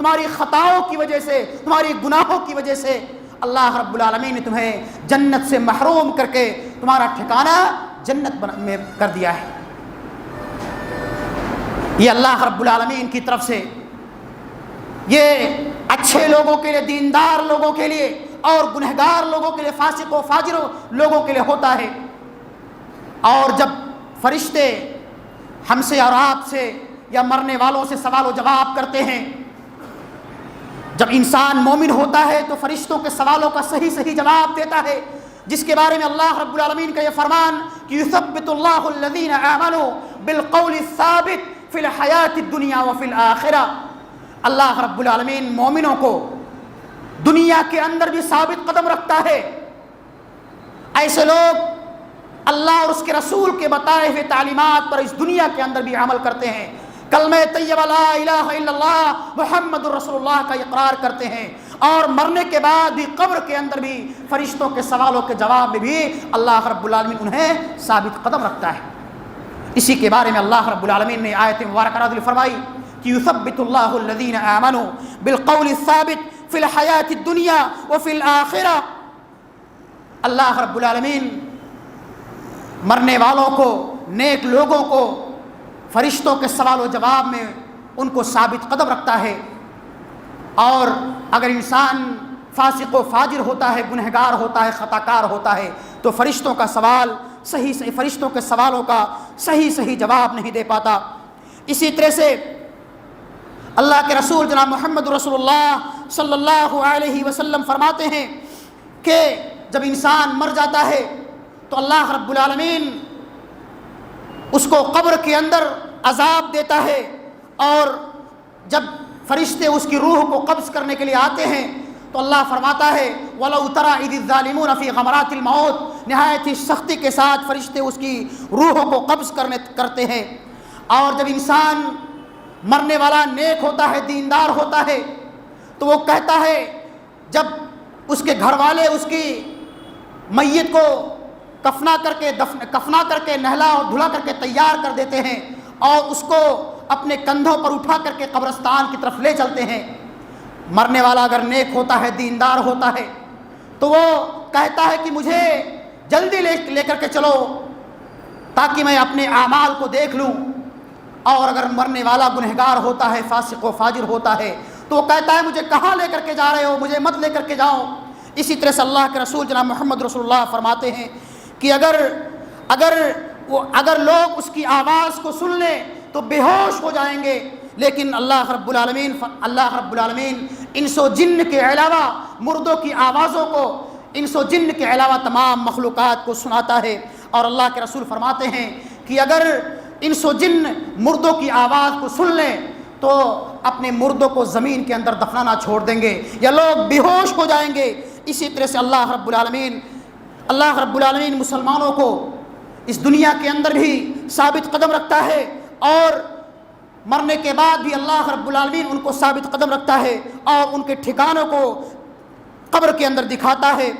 تمہاری خطاؤں کی وجہ سے، تمہاری گناہوں کی وجہ سے اللہ رب العالمین نے تمہیں جنت سے محروم کر کے تمہارا ٹھکانہ جنت میں کر دیا ہے۔ یہ اللہ رب العالمین کی طرف سے یہ اچھے لوگوں کے لیے، دیندار لوگوں کے لیے اور گنہگار لوگوں کے لیے، فاسق و فاجر لوگوں کے لیے ہوتا ہے۔ اور جب فرشتے ہم سے اور آپ سے یا مرنے والوں سے سوال و جواب کرتے ہیں، جب انسان مومن ہوتا ہے تو فرشتوں کے سوالوں کا صحیح جواب دیتا ہے، جس کے بارے میں اللہ رب العالمین کا یہ فرمان کہ یثبت اللہ الذین آمنوا بالقول الثابت فی الحیات الدنیا وفی الآخرہ۔ اللہ رب العالمین مومنوں کو دنیا کے اندر بھی ثابت قدم رکھتا ہے۔ ایسے لوگ اللہ اور اس کے رسول کے بتائے ہوئے تعلیمات پر اس دنیا کے اندر بھی عمل کرتے ہیں، کلمہ طیبہ لا الہ الا اللہ محمد الرسول اللہ کا اقرار کرتے ہیں، اور مرنے کے بعد بھی قبر کے اندر بھی فرشتوں کے سوالوں کے جواب میں بھی اللہ رب العالمین انہیں ثابت قدم رکھتا ہے۔ اسی کے بارے میں اللہ رب العالمین نے آیت مبارکہ نازل فرمائی کہ یثبت اللہ الذین آمنوا بالقول الثابت فی الحیات الدنیا وفی الآخرہ۔ اللہ رب العالمین مرنے والوں کو، نیک لوگوں کو فرشتوں کے سوال و جواب میں ان کو ثابت قدم رکھتا ہے، اور اگر انسان فاسق و فاجر ہوتا ہے، گنہگار ہوتا ہے، خطا کار ہوتا ہے تو فرشتوں کا سوال فرشتوں کے سوالوں کا صحیح جواب نہیں دے پاتا۔ اسی طرح سے اللہ کے رسول جناب محمد رسول اللہ صلی اللہ علیہ وسلم فرماتے ہیں کہ جب انسان مر جاتا ہے تو اللہ رب العالمین اس کو قبر کے اندر عذاب دیتا ہے، اور جب فرشتے اس کی روح کو قبض کرنے کے لیے آتے ہیں تو اللہ فرماتا ہے وَلَوْ تَرَىٰ إِذِ الظَّالِمُونَ فِي غَمَرَاتِ الْمَوْتِ، نہایت ہی سختی کے ساتھ فرشتے اس کی روح کو قبض کرتے ہیں۔ اور جب انسان مرنے والا نیک ہوتا ہے، دیندار ہوتا ہے، تو وہ کہتا ہے، جب اس کے گھر والے اس کی میت کو کفنا کر کے نہلا اور دھلا کر کے تیار کر دیتے ہیں اور اس کو اپنے کندھوں پر اٹھا کر کے قبرستان کی طرف لے چلتے ہیں، مرنے والا اگر نیک ہوتا ہے، دیندار ہوتا ہے، تو وہ کہتا ہے کہ مجھے جلدی لے کر کے چلو تاکہ میں اپنے اعمال کو دیکھ لوں۔ اور اگر مرنے والا گنہگار ہوتا ہے، فاسق و فاجر ہوتا ہے، تو وہ کہتا ہے مجھے کہاں لے کر کے جا رہے ہو، مجھے مت لے کر کے جاؤ۔ اسی طرح سے اللہ کے رسول جناب محمد رسول اللہ فرماتے ہیں کہ اگر لوگ اس کی آواز کو سن لیں تو بے ہوش ہو جائیں گے، لیکن اللہ رب العالمین انس و جن کے علاوہ مردوں کی آوازوں کو، انس و جن کے علاوہ تمام مخلوقات کو سناتا ہے۔ اور اللہ کے رسول فرماتے ہیں کہ اگر انس و جن مردوں کی آواز کو سن لیں تو اپنے مردوں کو زمین کے اندر دفنانا چھوڑ دیں گے یا لوگ بے ہوش ہو جائیں گے۔ اسی طرح سے اللہ رب العالمین مسلمانوں کو اس دنیا کے اندر بھی ثابت قدم رکھتا ہے، اور مرنے کے بعد بھی اللہ رب العالمین ان کو ثابت قدم رکھتا ہے اور ان کے ٹھکانوں کو قبر کے اندر دکھاتا ہے،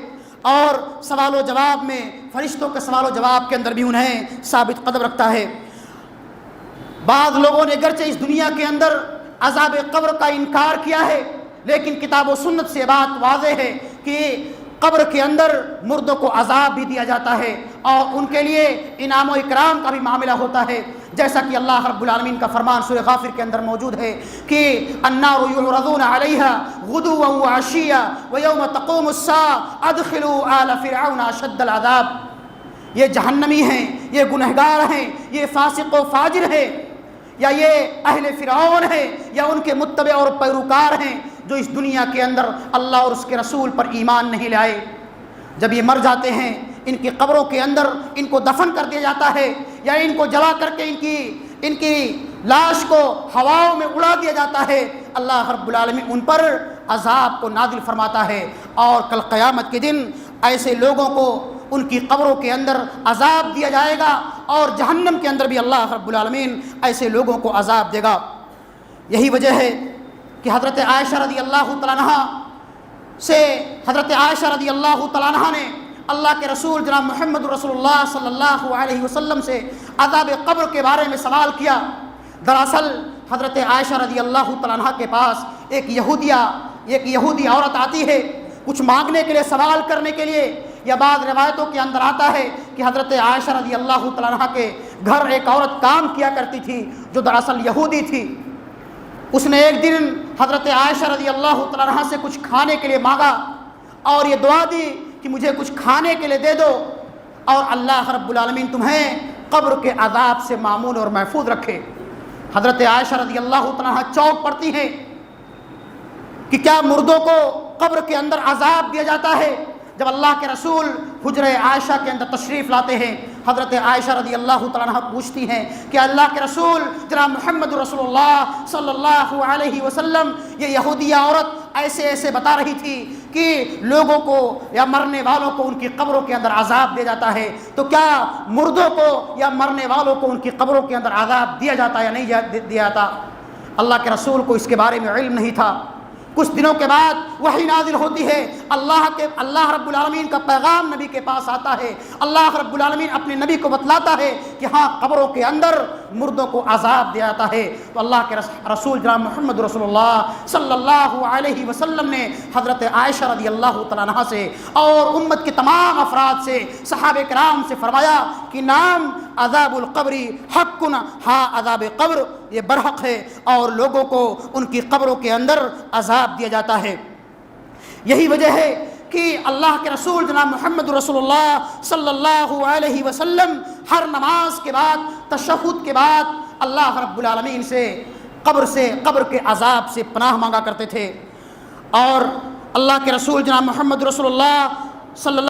اور سوال و جواب میں فرشتوں کے سوال و جواب کے اندر بھی انہیں ثابت قدم رکھتا ہے۔ بعض لوگوں نے گرچہ اس دنیا کے اندر عذاب قبر کا انکار کیا ہے، لیکن کتاب و سنت سے بات واضح ہے کہ قبر کے اندر مردوں کو عذاب بھی دیا جاتا ہے اور ان کے لیے انعام و اکرام کا بھی معاملہ ہوتا ہے، جیسا کہ اللہ رب العالمین کا فرمان سورہ غافر کے اندر موجود ہے کہ النار یعرضون علیہا غدوا وعشیا ویوم تقوم الساعة ادخلوا آل فرعون اشد العذاب۔ یہ جہنمی ہیں، یہ گنہگار ہیں، یہ فاسق و فاجر ہیں، یا یہ اہل فرعون ہیں، یا ان کے متبع اور پیروکار ہیں جو اس دنیا کے اندر اللہ اور اس کے رسول پر ایمان نہیں لائے۔ جب یہ مر جاتے ہیں، ان کی قبروں کے اندر ان کو دفن کر دیا جاتا ہے یا ان کو جلا کر کے ان کی لاش کو ہواؤں میں اڑا دیا جاتا ہے، اللہ رب العالمین ان پر عذاب کو نازل فرماتا ہے، اور کل قیامت کے دن ایسے لوگوں کو ان کی قبروں کے اندر عذاب دیا جائے گا، اور جہنم کے اندر بھی اللہ رب العالمین ایسے لوگوں کو عذاب دے گا۔ یہی وجہ ہے کہ حضرت عائشہ رضی اللہ تعالیٰ عنہ نے اللہ کے رسول جناب محمد رسول اللہ صلی اللہ علیہ وسلم سے عذاب قبر کے بارے میں سوال کیا۔ دراصل حضرت عائشہ رضی اللہ تعالیٰ عنہ کے پاس ایک یہودی عورت آتی ہے کچھ مانگنے کے لیے، سوال کرنے کے لیے. یا بعض روایتوں کے اندر آتا ہے کہ حضرت عائشہ رضی اللہ تعالیٰ عنہ کے گھر ایک عورت کام کیا کرتی تھی جو دراصل یہودی تھی. اس نے ایک دن حضرت عائشہ رضی اللہ تعالیٰ عنہ سے کچھ کھانے کے لیے مانگا اور یہ دعا دی کہ مجھے کچھ کھانے کے لیے دے دو اور اللہ رب العالمین تمہیں قبر کے عذاب سے مامون اور محفوظ رکھے. حضرت عائشہ رضی اللہ تعالیٰ عنہ چونک پڑتی ہیں کہ کیا مردوں کو قبر کے اندر عذاب دیا جاتا ہے؟ جب اللہ کے رسول حجرہ عائشہ کے اندر تشریف لاتے ہیں، حضرت عائشہ رضی اللہ تعالیٰ عنہ پوچھتی ہیں کہ اللہ کے رسول جناب محمد رسول اللہ صلی اللہ علیہ وسلم، یہ یہودیہ عورت ایسے بتا رہی تھی کہ لوگوں کو یا مرنے والوں کو ان کی قبروں کے اندر عذاب دیا جاتا ہے، تو کیا مردوں کو یا مرنے والوں کو ان کی قبروں کے اندر عذاب دیا جاتا یا نہیں دیا جاتا؟ اللہ کے رسول کو اس کے بارے میں علم نہیں تھا. کچھ دنوں کے بعد وحی نازل ہوتی ہے، اللہ رب العالمین کا پیغام نبی کے پاس آتا ہے. اللہ رب العالمین اپنے نبی کو بتلاتا ہے کہ ہاں قبروں کے اندر مردوں کو عذاب دیا جاتا ہے. تو اللہ کے رسول جناب محمد رسول اللہ صلی اللہ علیہ وسلم نے حضرت عائشہ رضی اللہ تعالیٰ عنہ سے اور امت کے تمام افراد سے، صحابہ کرام سے فرمایا کہ نام عذاب القبری حق، ہاں عذاب قبر یہ برحق ہے اور لوگوں کو ان کی قبروں کے اندر عذاب دیا جاتا ہے. یہی وجہ ہے کہ اللہ کے رسول جناب محمد رسول اللہ صلی اللہ علیہ وسلم ہر نماز کے بعد، تشہد کے بعد اللہ رب العالمین سے قبر کے عذاب سے پناہ مانگا کرتے تھے. اور اللہ کے رسول جناب محمد رسول اللہ صلی اللہ